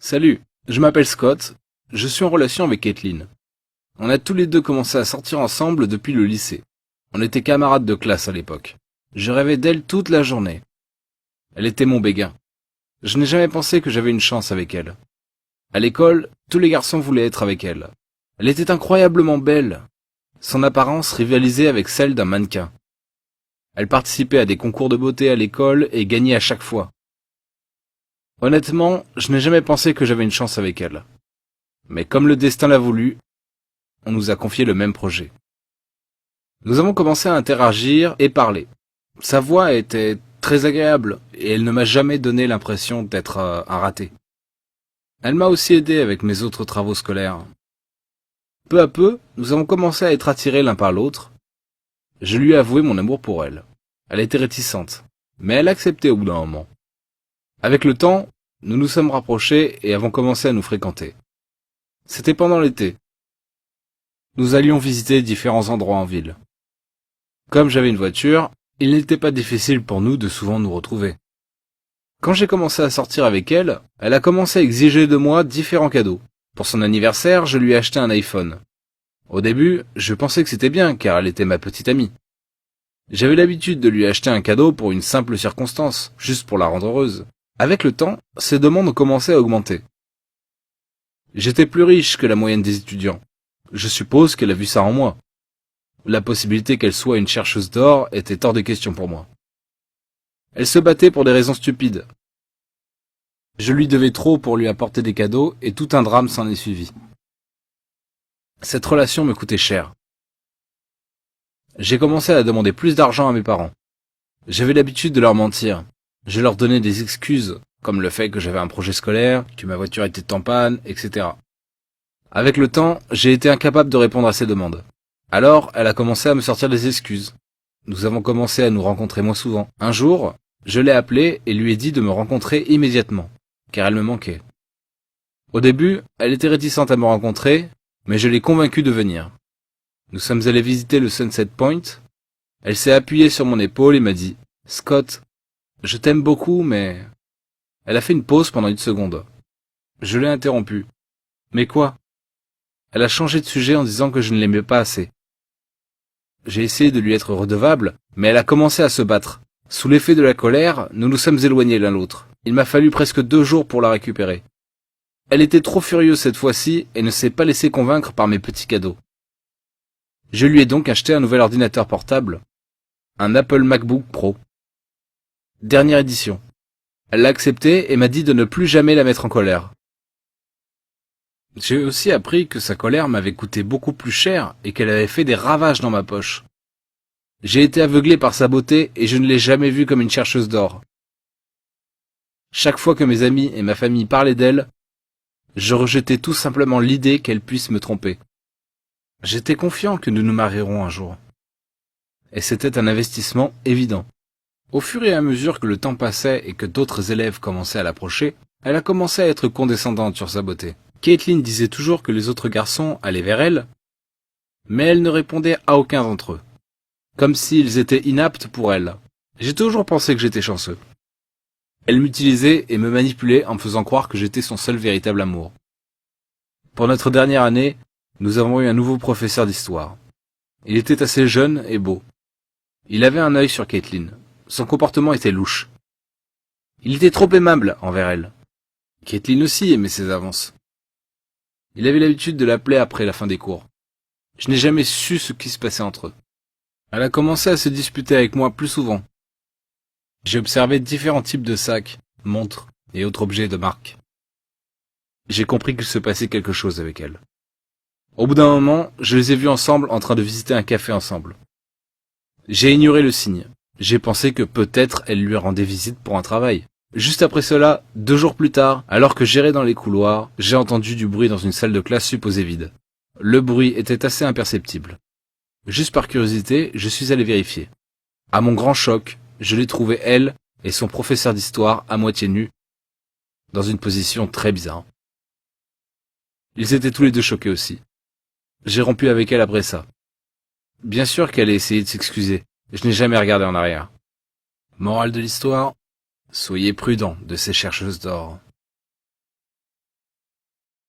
Salut, je m'appelle Scott, je suis en relation avec Caitlin. On a tous les deux commencé à sortir ensemble depuis le lycée. On était camarades de classe à l'époque. Je rêvais d'elle toute la journée. Elle était mon béguin. Je n'ai jamais pensé que j'avais une chance avec elle. À l'école, tous les garçons voulaient être avec elle. Elle était incroyablement belle. Son apparence rivalisait avec celle d'un mannequin. Elle participait à des concours de beauté à l'école et gagnait à chaque fois. Honnêtement, je n'ai jamais pensé que j'avais une chance avec elle. Mais comme le destin l'a voulu, on nous a confié le même projet. Nous avons commencé à interagir et parler. Sa voix était très agréable et elle ne m'a jamais donné l'impression d'être un raté. Elle m'a aussi aidé avec mes autres travaux scolaires. Peu à peu, nous avons commencé à être attirés l'un par l'autre. Je lui ai avoué mon amour pour elle. Elle était réticente, mais elle acceptait au bout d'un moment. Avec le temps, nous nous sommes rapprochés et avons commencé à nous fréquenter. C'était pendant l'été. Nous allions visiter différents endroits en ville. Comme j'avais une voiture, il n'était pas difficile pour nous de souvent nous retrouver. Quand j'ai commencé à sortir avec elle, elle a commencé à exiger de moi différents cadeaux. Pour son anniversaire, je lui ai acheté un iPhone. Au début, je pensais que c'était bien car elle était ma petite amie. J'avais l'habitude de lui acheter un cadeau pour une simple circonstance, juste pour la rendre heureuse. Avec le temps, ses demandes ont commencé à augmenter. J'étais plus riche que la moyenne des étudiants. Je suppose qu'elle a vu ça en moi. La possibilité qu'elle soit une chercheuse d'or était hors de question pour moi. Elle se battait pour des raisons stupides. Je lui devais trop pour lui apporter des cadeaux et tout un drame s'en est suivi. Cette relation me coûtait cher. J'ai commencé à demander plus d'argent à mes parents. J'avais l'habitude de leur mentir. Je leur donnais des excuses, comme le fait que j'avais un projet scolaire, que ma voiture était en panne, etc. Avec le temps, j'ai été incapable de répondre à ces demandes. Alors, elle a commencé à me sortir des excuses. Nous avons commencé à nous rencontrer moins souvent. Un jour, je l'ai appelée et lui ai dit de me rencontrer immédiatement, car elle me manquait. Au début, elle était réticente à me rencontrer, mais je l'ai convaincue de venir. Nous sommes allés visiter le Sunset Point. Elle s'est appuyée sur mon épaule et m'a dit « Scott, je t'aime beaucoup, mais... » Elle a fait une pause pendant une seconde. Je l'ai interrompue. « Mais quoi ?» Elle a changé de sujet en disant que je ne l'aimais pas assez. J'ai essayé de lui être redevable, mais elle a commencé à se battre. Sous l'effet de la colère, nous nous sommes éloignés l'un l'autre. Il m'a fallu presque 2 jours pour la récupérer. Elle était trop furieuse cette fois-ci et ne s'est pas laissée convaincre par mes petits cadeaux. Je lui ai donc acheté un nouvel ordinateur portable, un Apple MacBook Pro. Dernière édition. Elle l'a accepté et m'a dit de ne plus jamais la mettre en colère. J'ai aussi appris que sa colère m'avait coûté beaucoup plus cher et qu'elle avait fait des ravages dans ma poche. J'ai été aveuglé par sa beauté et je ne l'ai jamais vue comme une chercheuse d'or. Chaque fois que mes amis et ma famille parlaient d'elle, je rejetais tout simplement l'idée qu'elle puisse me tromper. J'étais confiant que nous nous marierons un jour. Et c'était un investissement évident. Au fur et à mesure que le temps passait et que d'autres élèves commençaient à l'approcher, elle a commencé à être condescendante sur sa beauté. Caitlin disait toujours que les autres garçons allaient vers elle, mais elle ne répondait à aucun d'entre eux. Comme s'ils étaient inaptes pour elle. J'ai toujours pensé que j'étais chanceux. Elle m'utilisait et me manipulait en me faisant croire que j'étais son seul véritable amour. Pour notre dernière année, nous avons eu un nouveau professeur d'histoire. Il était assez jeune et beau. Il avait un œil sur Caitlin. Son comportement était louche. Il était trop aimable envers elle. Caitlin aussi aimait ses avances. Il avait l'habitude de l'appeler après la fin des cours. Je n'ai jamais su ce qui se passait entre eux. Elle a commencé à se disputer avec moi plus souvent. J'ai observé différents types de sacs, montres et autres objets de marque. J'ai compris qu'il se passait quelque chose avec elle. Au bout d'un moment, je les ai vus ensemble en train de visiter un café ensemble. J'ai ignoré le signe. J'ai pensé que peut-être elle lui rendait visite pour un travail. Juste après cela, 2 jours plus tard, alors que j'errais dans les couloirs, j'ai entendu du bruit dans une salle de classe supposée vide. Le bruit était assez imperceptible. Juste par curiosité, je suis allé vérifier. À mon grand choc, je l'ai trouvée elle et son professeur d'histoire à moitié nus, dans une position très bizarre. Ils étaient tous les deux choqués aussi. J'ai rompu avec elle après ça. Bien sûr qu'elle a essayé de s'excuser. Je n'ai jamais regardé en arrière. Morale de l'histoire, soyez prudents de ces chercheuses d'or.